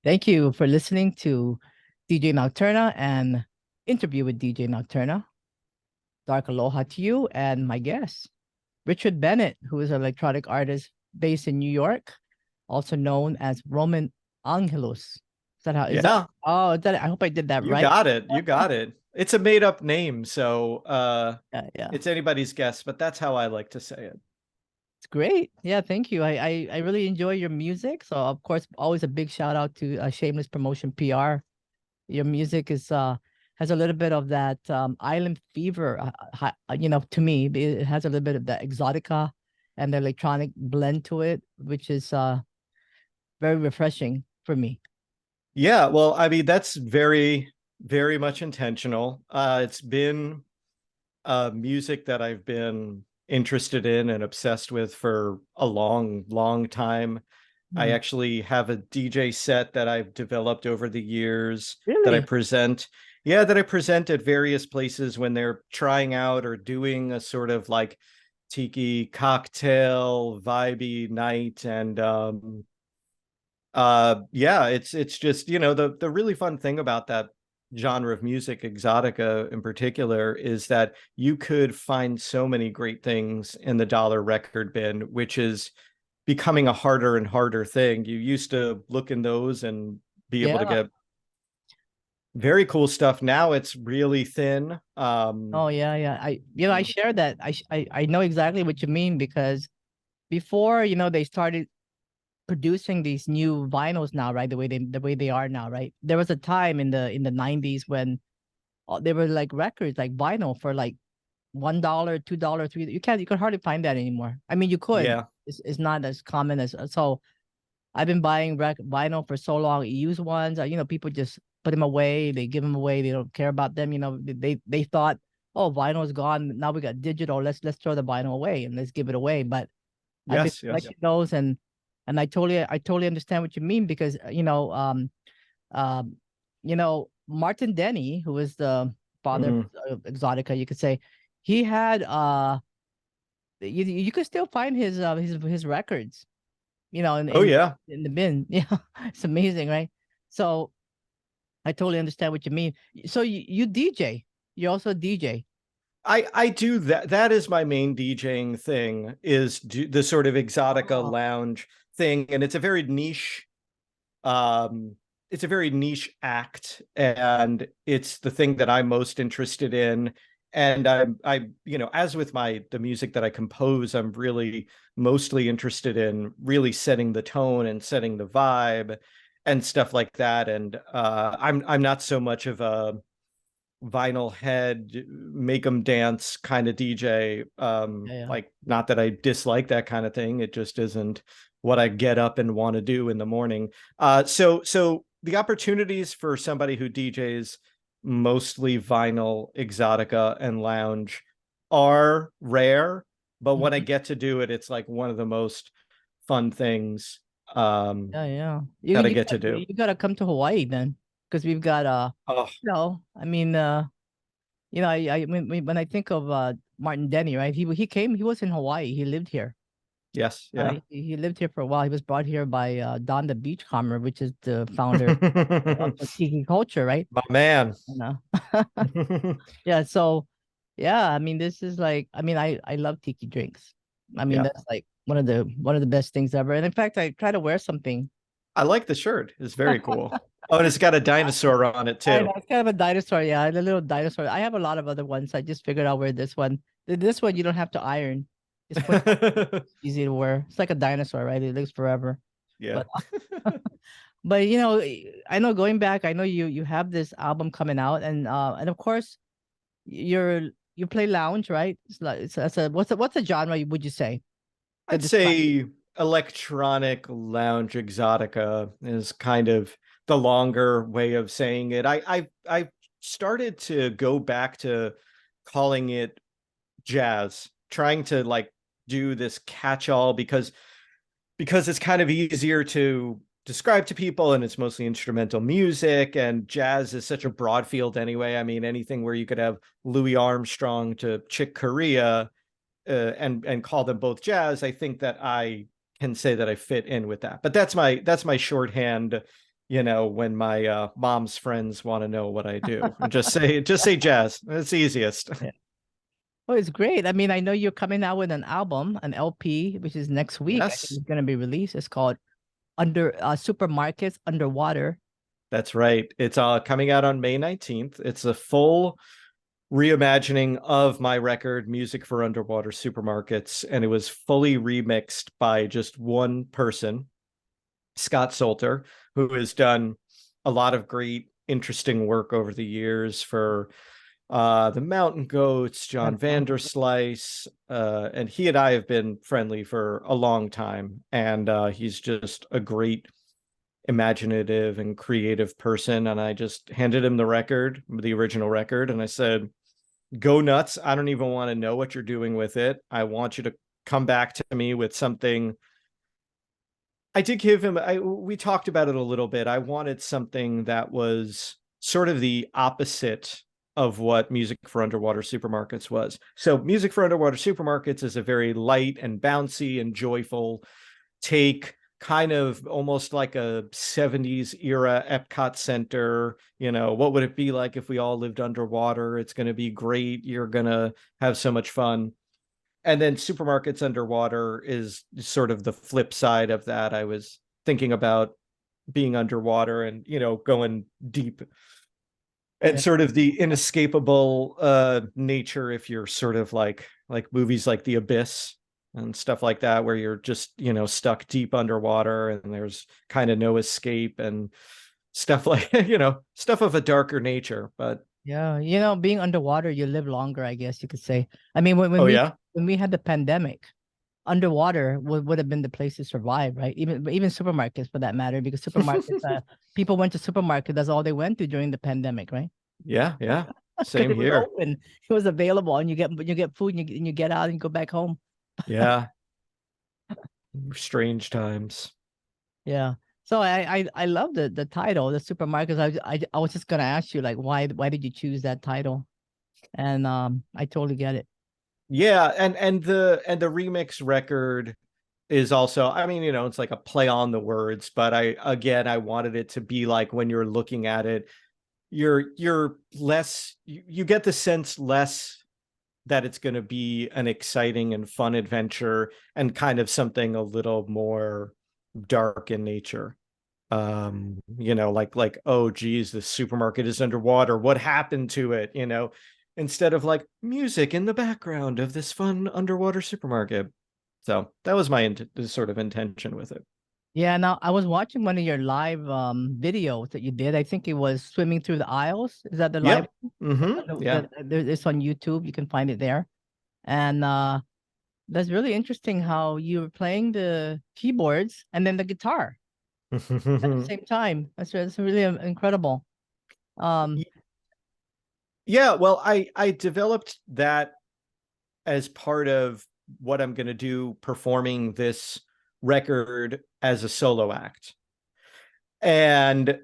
Thank you for listening to DJ Nocturna and interview with DJ Nocturna. Dark aloha to you and my guest, Richard Bennett, who is an electronic artist based in New York, also known as Roman Angelos. Is that how is that? Yeah, Oh, is that, I hope I did that you right. got it. You got it. It's a made up name, so Yeah. it's anybody's guess, but that's how I like to say it. It's great. Yeah, thank you. I really enjoy your music. So of course, always a big shout out to Shameless Promotion PR. Your music is has a little bit of that island fever. To me, it has a little bit of that exotica and the electronic blend to it, which is very refreshing for me. Yeah, well, I mean, that's very, very much intentional. It's been music that I've been interested in and obsessed with for a long, long time. I Mm. actually have a DJ set that I've developed over the years that I Really? present. Yeah, that I present at various places when they're trying out or doing a sort of like tiki cocktail vibey night. And yeah, it's just, the really fun thing about that genre of music, exotica in particular, is that you could find so many great things in the dollar record bin, which is becoming a harder and harder thing. You used to look in those and be able to Yeah. get very cool stuff. Now it's really thin. Oh yeah, yeah. I share that. I know exactly what you mean because before, they started producing these new vinyls now, right? The way they are now, right? There was a time in the 90s when they were like records, like vinyl for like $1, $2, $3. You can hardly find that anymore. I mean, you could. Yeah. It's not as common as so. I've been buying vinyl for so long. Used ones, people just put them away. They give them away. They don't care about them. They thought, oh, vinyl is gone. Now we got digital. Let's throw the vinyl away and let's give it away. But I've been Yes, yes. collecting those, and I totally understand what you mean because Martin Denny, who is the father Mhm. of Exotica, you could say, he had you could still find his records, in Oh yeah. in the bin. Yeah, it's amazing, right? So I totally understand what you mean. So you DJ, you're also a DJ. I do that. That is my main DJing thing, is the sort of exotica Oh, lounge thing. And um it's a very niche act, and it's the thing that I'm most interested in. And as with the music that I compose, I'm really mostly interested in really setting the tone and setting the vibe and stuff like that. And I'm not so much of a vinyl head, make them dance kind of DJ. yeah, yeah. Like, not that I dislike that kind of thing. It just isn't what I get up and want to do in the morning. So the opportunities for somebody who DJs mostly vinyl, exotica, and lounge are rare, but when I Mhm. get to do it, it's like one of the most fun things Yeah, yeah. You that I you get to got do. you got to come to Hawaii then, because we've got Oh, I mean when I think of Martin Denny, right? He was in Hawaii. He lived here. yes, yeah. He lived here for a while. He was brought here by Don the Beachcomber, which is the founder of the tiki culture, right? My man. You know. Yeah, so yeah, I mean this is like I love tiki drinks. I mean Yeah. that's like one of the best things ever. And in fact, I try to wear something. I like the shirt. It's very cool. Oh, and it's got a dinosaur on it I know too. it's kind of a dinosaur, yeah, a little dinosaur. I have a lot of other ones. I just figured out where this one. This one you don't have to iron. Just put it on. It's easy to wear. It's like a dinosaur, right? It lives forever. Yeah. But but I know going back, I know you have this album coming out, and of course you play lounge, right? It's like that's a what's a genre would you say to I'd describe? say electronic lounge exotica is kind of the longer way of saying it. I started to go back to calling it jazz, trying to like do this catch-all because it's kind of easier to describe to people, and it's mostly instrumental music, and jazz is such a broad field anyway. I mean, anything where you could have Louis Armstrong to Chick Corea, and call them both jazz, I think that I can say that I fit in with that. But that's my shorthand you know, when my mom's friends want to know what I do. And just say jazz. It's easiest. Yeah. Well, it's great. I mean, I know you're coming out with an album, an LP, which is next week. I think Yes, it's going to be released. It's called Under Supermarkets Underwater. that's right. It's coming out on May 19th. It's a full reimagining of my record, Music for Underwater Supermarkets, and it was fully remixed by just one person, Scott Solter, who has done a lot of great, interesting work over the years for the Mountain Goats, John Vanderslice, and he and I have been friendly for a long time, and he's just a great imaginative and creative person. And I just handed him the record, the original record, and I said, go nuts. I don't even want to know what you're doing with it. I want you to come back to me with something. I did give him, we talked about it a little bit. I wanted something that was sort of the opposite of what Music for Underwater Supermarkets was. So Music for Underwater Supermarkets is a very light and bouncy and joyful take, kind of almost like a 70s era Epcot Center. You know, what would it be like if we all lived underwater? It's going to be great. You're going to have so much fun. And then Supermarkets Underwater is sort of the flip side of that. I was thinking about being underwater and, you know, going deep, and Yeah. sort of the inescapable nature, if you're sort of like movies like The Abyss and stuff like that, where you're just, you know, stuck deep underwater and there's kind of no escape, and stuff like, you know, stuff of a darker nature. But Yeah, you know, being underwater, you live longer, I guess you could say. I mean, oh yeah, when we had the pandemic, underwater would have been the place to survive, right? Even supermarkets for that matter, because supermarkets, people went to supermarket. That's all they went to during the pandemic, right? yeah, Because same it was here. open, it was available, and you get food, and you get out and go back home. Yeah, strange times. Yeah. So I love the title, the supermarkets. I was just gonna ask you like why did you choose that title? And I totally get it. Yeah, and the remix record is also, I mean, you know, it's like a play on the words, but I wanted it to be like, when you're looking at it, you're less, you get the sense less that it's going to be an exciting and fun adventure, and kind of something a little more dark in nature. You know, like, oh geez, the supermarket is underwater, what happened to it, you know, instead of like music in the background of this fun underwater supermarket. So that was my sort of intention with it. Yeah, now I was watching one of your live videos that you did. I think it was swimming through the aisles. Is that the live Yep. Mm-hmm. Yeah. it's on YouTube. You can find it there. And that's really interesting how you were playing the keyboards and then the guitar at the same time. That's really incredible. Um Yeah, well, I developed that as part of what I'm going to do performing this record as a solo act. And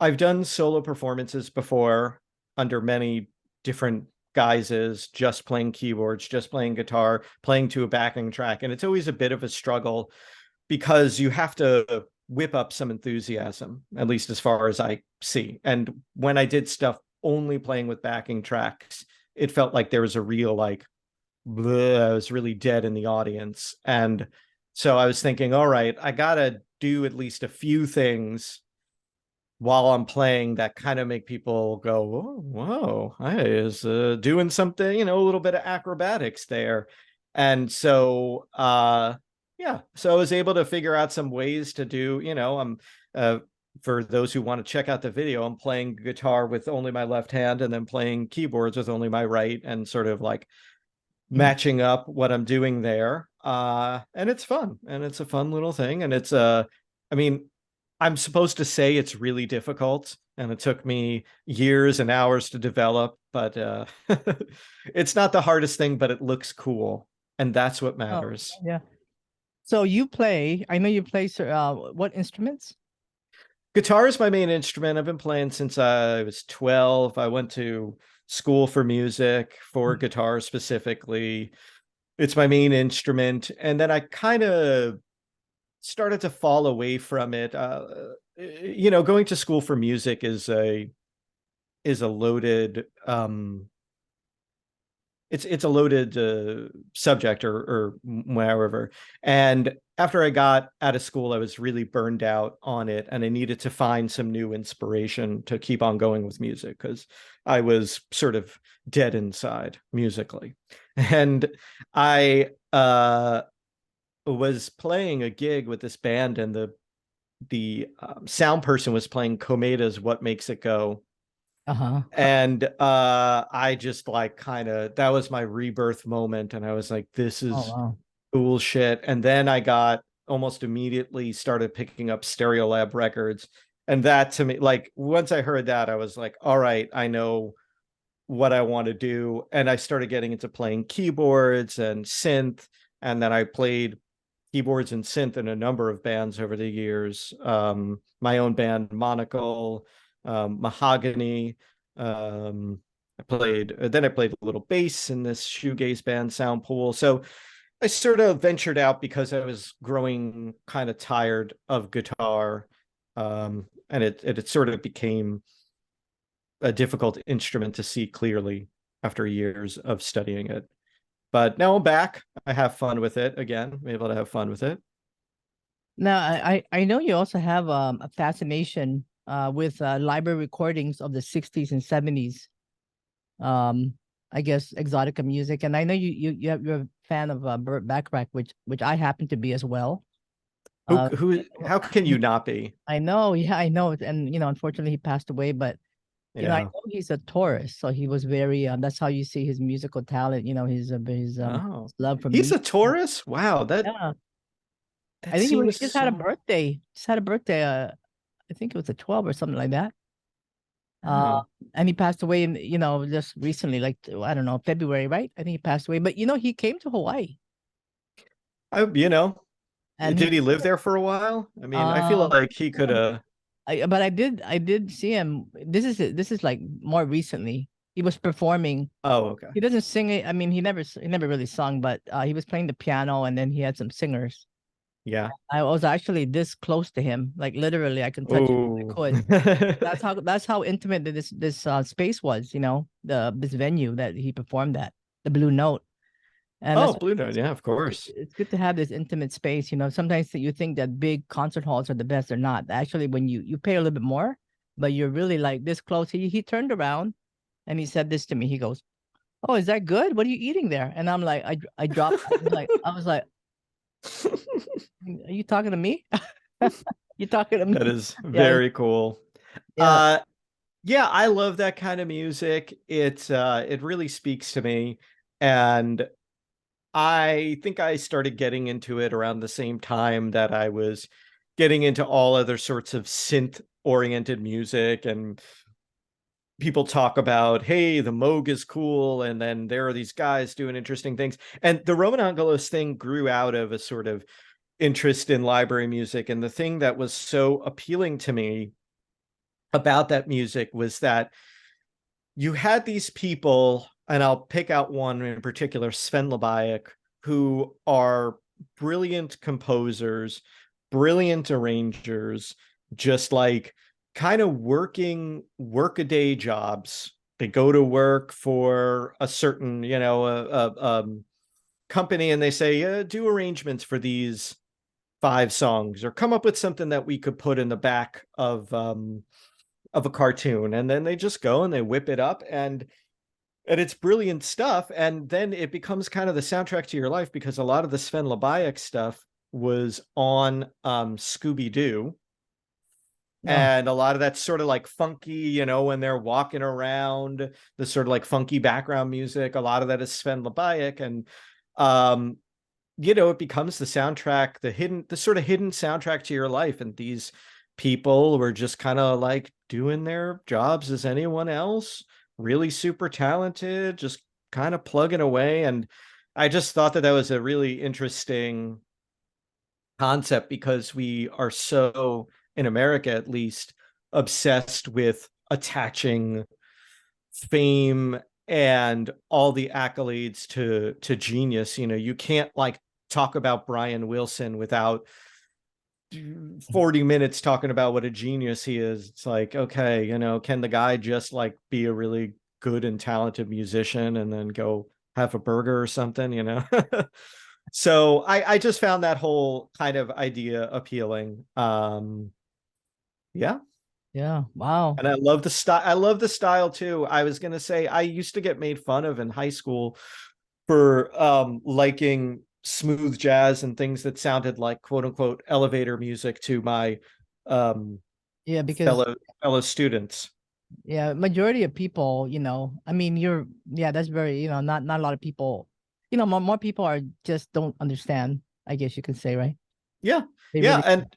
I've done solo performances before under many different guises, just playing keyboards, just playing guitar, playing to a backing track. And it's always a bit of a struggle because you have to whip up some enthusiasm, at least as far as I see. And when I did stuff only playing with backing tracks, it felt like there was a real like, bleh, I was really dead in the audience. And so I was thinking, all right, I gotta do at least a few things while I'm playing that kind of make people go, whoa, whoa, I is doing something, you know, a little bit of acrobatics there. And so yeah, so I was able to figure out some ways to do, you know, I'm for those who want to check out the video, I'm playing guitar with only my left hand and then playing keyboards with only my right, and sort of like matching up what I'm doing there. And it's fun, and it's a fun little thing. And it's I mean, I'm supposed to say it's really difficult, and it took me years and hours to develop, but it's not the hardest thing, but it looks cool, and that's what oh, matters. yeah. So you play, I know you play what instruments? Guitar is my main instrument. I've been playing since I was 12. I went to school for music, for guitar specifically. It's my main instrument. And then I kind of started to fall away from it. going to school for music is a loaded it's a loaded subject or wherever. And after I got out of school, I was really burned out on it, and I needed to find some new inspiration to keep on going with music because I was sort of dead inside musically. And I was playing a gig with this band, and the sound person was playing Komeda's "What Makes It Go," Uh-huh. and I just like kind of, that was my rebirth moment, and I was like, this Oh is wow. cool shit. And then I got almost immediately started picking up Stereolab records, and that to me, like once I heard that, I was like, all right, I know what I want to do. And I started getting into playing keyboards and synth, and then I played keyboards and synth in a number of bands over the years. My own band, Monocle, Mahogany. Then I played a little bass in this shoegaze band, Soundpool. So I sort of ventured out because I was growing kind of tired of guitar. And it sort of became a difficult instrument to see clearly after years of studying it. But now I'm back. I have fun with it again. I'm able to have fun with it. Now, I know you also have a fascination with library recordings of the 60s and 70s. Um, I guess Exotica music, and I know you're a fan of Burt Bacharach, which I happen to be as well. Uh, How can you not be? I know, yeah, I know, and unfortunately he passed away, but I Yeah. know he's a Taurus, so he was very. That's how you see his musical talent. His Oh, love for he's music. a Taurus. Wow, Yeah, I that think he seems just had a so. birthday. Just had a birthday. I think it was a 12 or something like that. Uh, Oh, and he passed away in, just recently, like, I don't know, February, right? I think he passed away. But he came to Hawaii I and did he live there for a while? I mean, I feel um like he could have. but I did see him. This is like more recently. He was performing. Oh, okay. He doesn't sing it. I mean, he never really sung, but he was playing the piano and then he had some singers. Yeah. I was actually this close to him, like literally I can touch him if I Oh. could. That's how intimate this space was, this venue that he performed at, the Blue Note. And Oh, that's Blue Note. Yeah, of course. it's good to have this intimate space. Sometimes you think that big concert halls are the best. They're not. Actually, when you pay a little bit more, but you're really like this close. He turned around and he said this to me. He goes, "Oh, is that good? What are you eating there?" And I'm like, I dropped. I was like, "Are you talking to me? You talking to That me?" is Yeah, very cool. yeah. Uh, yeah, I love that kind of music. It really speaks to me. And I think I started getting into it around the same time that I was getting into all other sorts of synth oriented music. And people talk about, hey, the Moog is cool, and then there are these guys doing interesting things. And the Roman Angelos thing grew out of a sort of interest in library music. And the thing that was so appealing to me about that music was that you had these people, and I'll pick out one in particular, Sven Labayak, who are brilliant composers, brilliant arrangers, just like kind of working workaday jobs. They go to work for a certain, company, and they say, do arrangements for these 5 songs, or come up with something that we could put in the back of a cartoon. And then they just go and they whip it up, and it's brilliant stuff. And then it becomes kind of the soundtrack to your life, because a lot of the Sven Labayak stuff was on Scooby-Doo. No. And a lot of that's sort of like funky, when they're walking around, the sort of like funky background music. A lot of that is Sven Labayak. And um, it becomes the soundtrack, the sort of hidden soundtrack to your life. And these people were just kind of like doing their jobs as anyone else, really super talented, just kind of plugging away. And I just thought that was a really interesting concept, because we are so, in America at least, obsessed with attaching fame and all the accolades to genius. You can't like talk about Brian Wilson without 40 minutes talking about what a genius he is. It's like, okay, you know, can the guy just like be a really good and talented musician and then go have a burger or something, you know? So I just found that whole kind of idea appealing. Yeah. Yeah. Wow. And I love the style. I love the style too. I was gonna say I used to get made fun of in high school for liking smooth jazz and things that sounded like quote unquote elevator music to my um Yeah, because fellow students. yeah, majority of people, I mean, yeah, that's very, not a lot of people, more people are just don't understand, I guess you could say, right? Yeah. They Yeah. really, And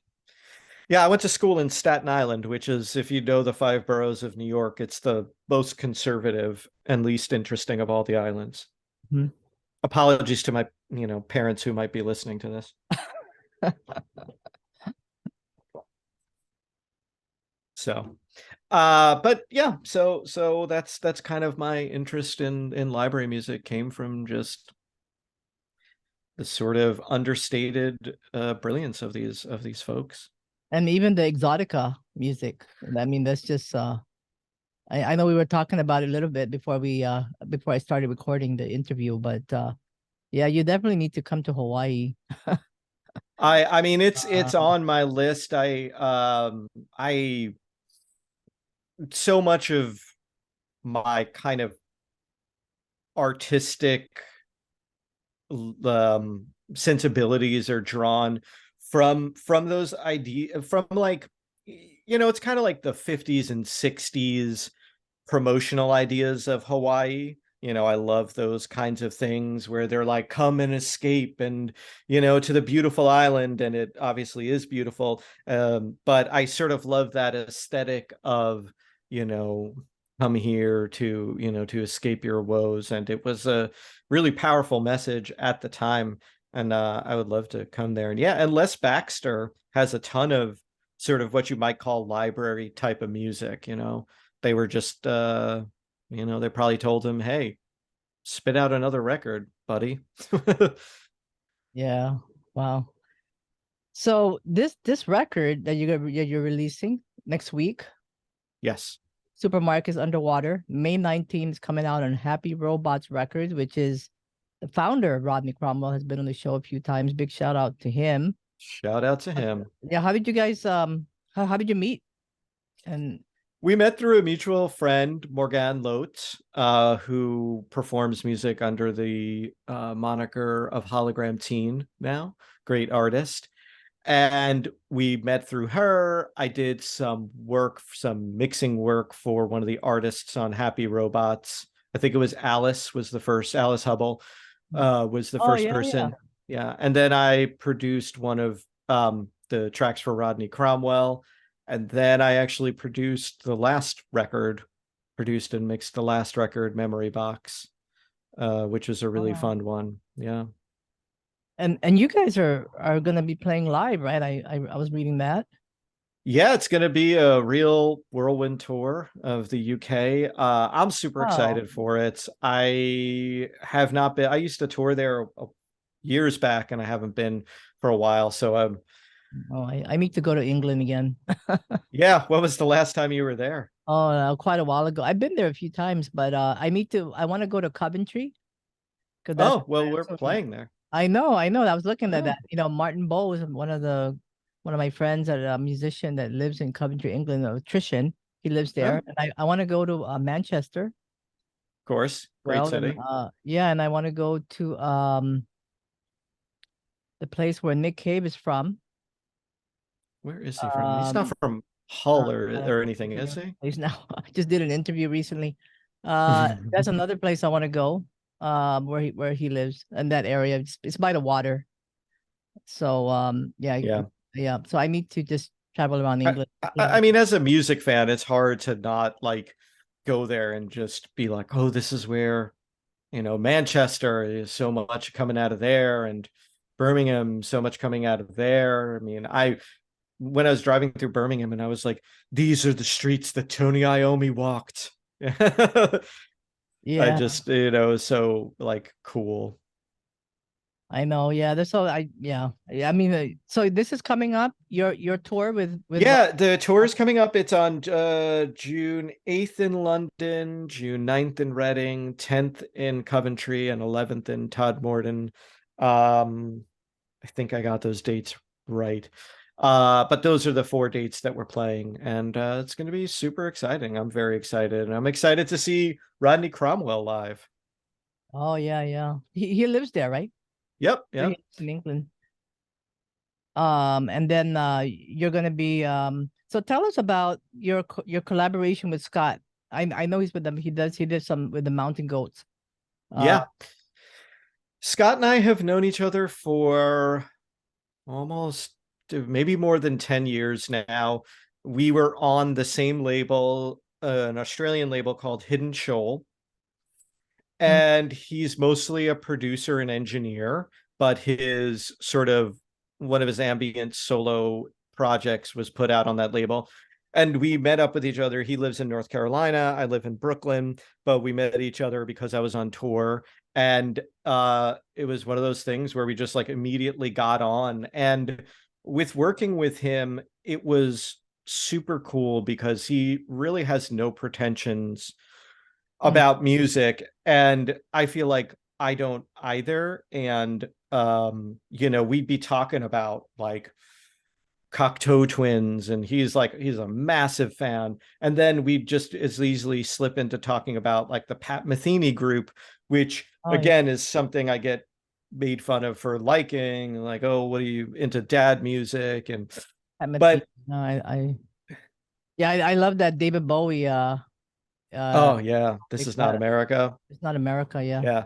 yeah, I went to school in Staten Island, which is, if you know the five boroughs of New York, it's the most conservative and least interesting of all the islands. Mhm. Apologies to my, parents who might be listening to this. So, but yeah, so that's kind of my interest in library music came from just the sort of understated brilliance of these folks. And even the Exotica music. I mean, that's just I know we were talking about it a little bit before I started recording the interview, but yeah, you definitely need to come to Hawaii. I mean it's Uh, on my list. I so much of my kind of artistic sensibilities are drawn from those ideas from like it's kind of like the 50s and 60s promotional ideas of Hawaii. I love those kinds of things where they're like, come and escape and, to the beautiful island. And it obviously is beautiful. But I sort of love that aesthetic of, you know, come here to, to escape your woes. And it was a really powerful message at the time. And I would love to come there. And yeah, and Les Baxter has a ton of sort of what you might call library type of music, they were just they probably told him, hey, spit out another record, buddy. yeah. Wow. So this record that you're releasing next week, Yes. Supermarket is Underwater, May 19th is coming out on Happy Robots Records, which is the founder, Rodney Cromwell, has been on the show a few times. Big shout out to him. Shout out to him. Yeah, how did you guys how did you meet? And We met through a mutual friend, Morgan Lote, who performs music under the moniker of Hologram Teen now. Great artist. And we met through her. I did some mixing work for one of the artists on Happy Robots. I think it was Alice Hubble was the oh first yeah, yeah. person. Yeah. And then I produced one of the tracks for Rodney Cromwell. And then I actually produced produced and mixed the last record, Memory Box, which was a really Oh. fun one. Yeah. And you guys are gonna be playing live, right? I was reading that. Yeah, it's going to be a real whirlwind tour of the UK. I'm super Oh, excited for it. I have not been, I used to tour there years back and I haven't been for a while. So, oh, I need to go to England again. yeah, when was the last time you were there? Oh, quite a while ago. I've been there a few times, but I want to go to Coventry because that's Oh, well, we're also, playing there. I know. I was looking at Oh, that. Martin Bow is one of my friends, a musician that lives in Coventry, England, an electrician. He lives oh, there, of and I want to go to Manchester. course. Great Well, and city. yeah, and I want to go to the place where Nick Cave is from. Where is he from? He's not Um, from Hull I or anything, forget is what he? place now. I just did an interview recently. That's another place I want to go. Where he lives in that area. It's by the water. So yeah, Yeah. yeah. So I need to just travel around I, England. I mean, as a music fan, it's hard to not like go there and just be like, oh, this is where, Manchester is so much coming out of there and Birmingham, so much coming out of there. I mean, when I was driving through Birmingham and I was like, these are the streets that Tony Iommi walked. I Yeah. just, so like cool. I know. Yeah. There's so yeah. I mean, so this is coming up. Your tour with what? Yeah, the tour is coming up. It's on June 8th in London, June 9th in Reading, 10th in Coventry, and 11th in Todmorden. I think I got those dates right. But those are the 4 dates that we're playing, and it's going to be super exciting. I'm very excited, and I'm excited to see Rodney Cromwell live. Oh yeah, yeah. He lives there, right? Yep, So he yep. lives in England. And then you're gonna be so tell us about your collaboration with Scott. I know he's with them. He did some with the Mountain Goats. Uh Yeah. Scott and I have known each other for almost maybe more than 10 years now. We were on the same label, an Australian label called Hidden Shoal. mm, And he's mostly a producer and engineer, but his sort of one of his ambient solo projects was put out on that label. And we met up with each other. He lives in North Carolina. I live in Brooklyn, but we met each other because I was on tour. And it was one of those things where we just like immediately got on. And with working with him, it was super cool because he really has no pretensions mm. about music, and I feel like I don't either. And we'd be talking about like Cocteau Twins, and he's a massive fan, and then we just as easily slip into talking about like the Pat Metheny group, which Oh yeah. again is something I get made fun of for liking, like, oh, what are you into, dad music? And I'm at the but no, I yeah, I love that David Bowie uh oh yeah, this like is not America. it's not America, yeah. Yeah.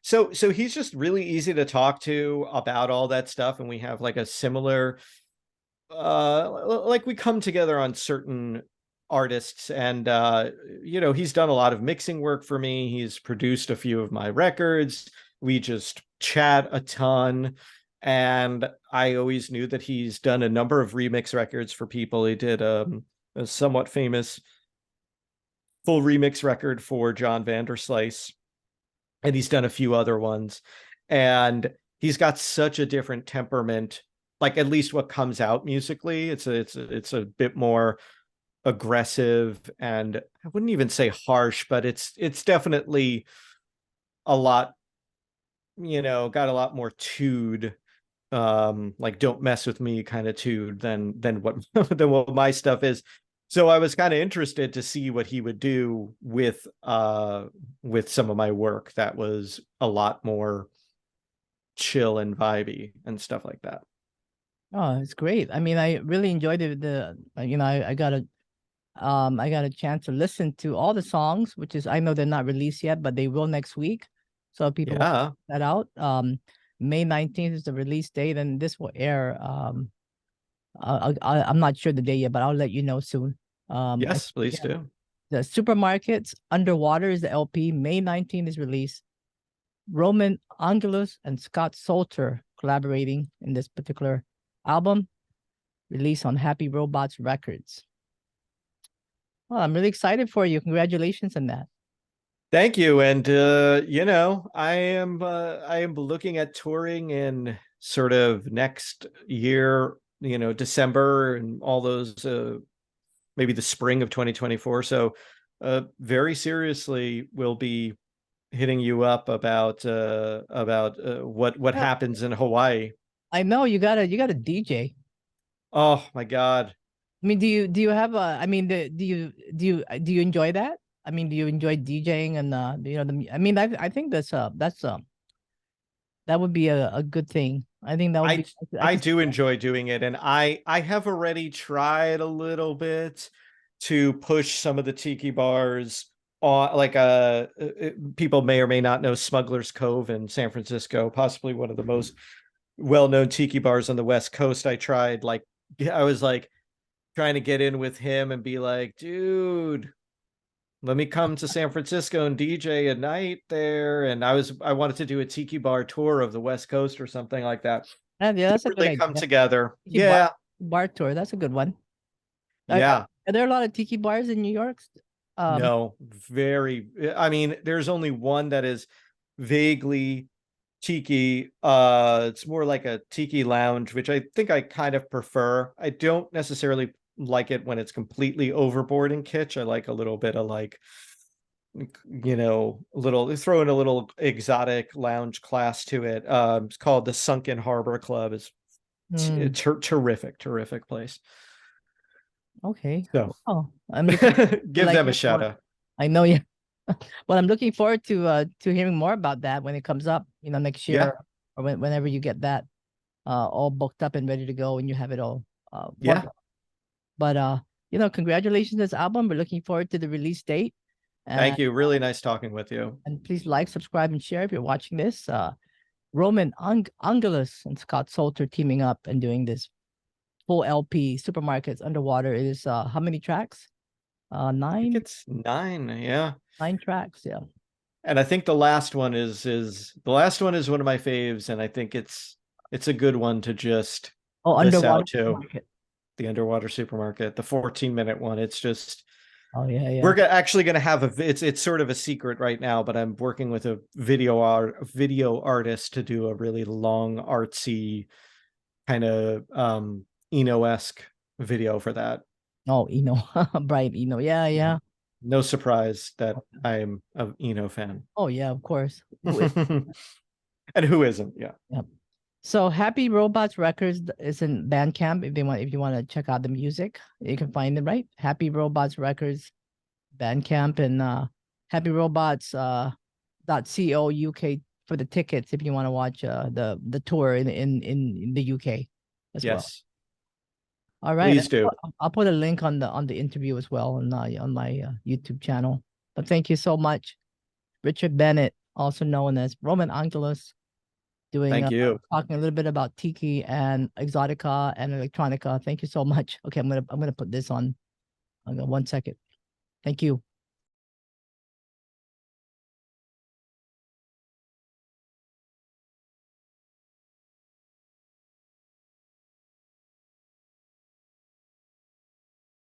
So he's just really easy to talk to about all that stuff, and we have like a similar like we come together on certain artists. And he's done a lot of mixing work for me. He's produced a few of my records. We just chat a ton, and I always knew that he's done a number of remix records for people. He did a somewhat famous full remix record for John Vanderslice, and he's done a few other ones. And he's got such a different temperament, like at least what comes out musically. It's a bit more aggressive, and I wouldn't even say harsh, but it's definitely a lot, got a lot more tude, like don't mess with me kind of tude than what than what my stuff is. So I was kind of interested to see what he would do with some of my work that was a lot more chill and vibey and stuff like that. Oh, it's great. I mean, I really enjoyed I got a chance to listen to all the songs, which is I know they're not released yet, but they will next week. So if people want to Yeah. check that out. May 19th is the release date, and this will air. I'm not sure the day yet, but I'll let you know soon. Yes, please Yeah, do. the Supermarkets Underwater is the LP. May 19th is release. Roman Angelos and Scott Solter collaborating in this particular album, released on Happy Robots Records. Well, I'm really excited for you. Congratulations on that. Thank you. And I am looking at touring in sort of next year, December and all those maybe the spring of 2024. So very seriously we'll be hitting you up about what Yeah, happens in Hawaii. I know you got a DJ. Oh my God. I mean, do you have a? I mean, do you enjoy that? I mean, do you enjoy DJing and I mean, I think that would be a good thing. I think that would I be I I can see do that. enjoy doing it, and I have already tried a little bit to push some of the tiki bars on, like people may or may not know Smuggler's Cove in San Francisco, possibly one of the most well-known tiki bars on the West Coast. I was like trying to get in with him and be like, dude, let me come to San Francisco and DJ at night there. And I wanted to do a tiki bar tour of the West Coast or something like that Yeah, to that's a good really come idea. together. Tiki bar Yeah, bar tour. That's a good one. yeah. Are there a lot of tiki bars in New York? Um, No, very. I mean, there's only one that is vaguely tiki. It's more like a tiki lounge, which I think I kind of prefer. I don't necessarily like it when it's completely overboard in kitsch. I like a little bit of like, a little, throw in a little exotic lounge class to it. It's called the Sunken Harbor Club. It's terrific place. Okay. So Oh, I'm looking give like them a shout out. I know you. Well, I'm looking forward to hearing more about that when it comes up, next Yeah, year or whenever you get that all booked up and ready to go and you have it all yeah. worked. But congratulations on this album. We're looking forward to the release date. Thank And you. Really nice talking with you. please like, subscribe, and share if you're watching this. Roman Angelos and Scott Solter teaming up and doing this full LP, Supermarkets Underwater. It is how many tracks? I think Nine? it's 9. Yeah. 9 tracks, yeah. And I think the last one is one of my faves, and I think it's a good one to just Oh, list Underwater out to. Supermarket. The Underwater Supermarket, the 14-minute one. It's just, Oh yeah. we're actually going to have it's sort of a secret right now, but I'm working with a video artist to do a really long, artsy kind of Eno-esque video for that. Oh, Brian Eno. Yeah. No surprise that I'm a Eno fan. Oh yeah, of course. And who isn't? Yeah. Yep. So Happy Robots Records is in Bandcamp if you want to check out the music. You can find it, right? Happy Robots Records Bandcamp and Happy Robots .co UK for the tickets if you want to watch the tour in the UK as well. Yes. All right. Please do. I'll put a link on the interview as well on my YouTube channel. But thank you so much, Richard Bennett, also known as Roman Angelos, doing Thank you. talking a little bit about tiki and exotica and electronica. Thank you so much. Okay, I'm gonna put this on. 1 second. Thank you.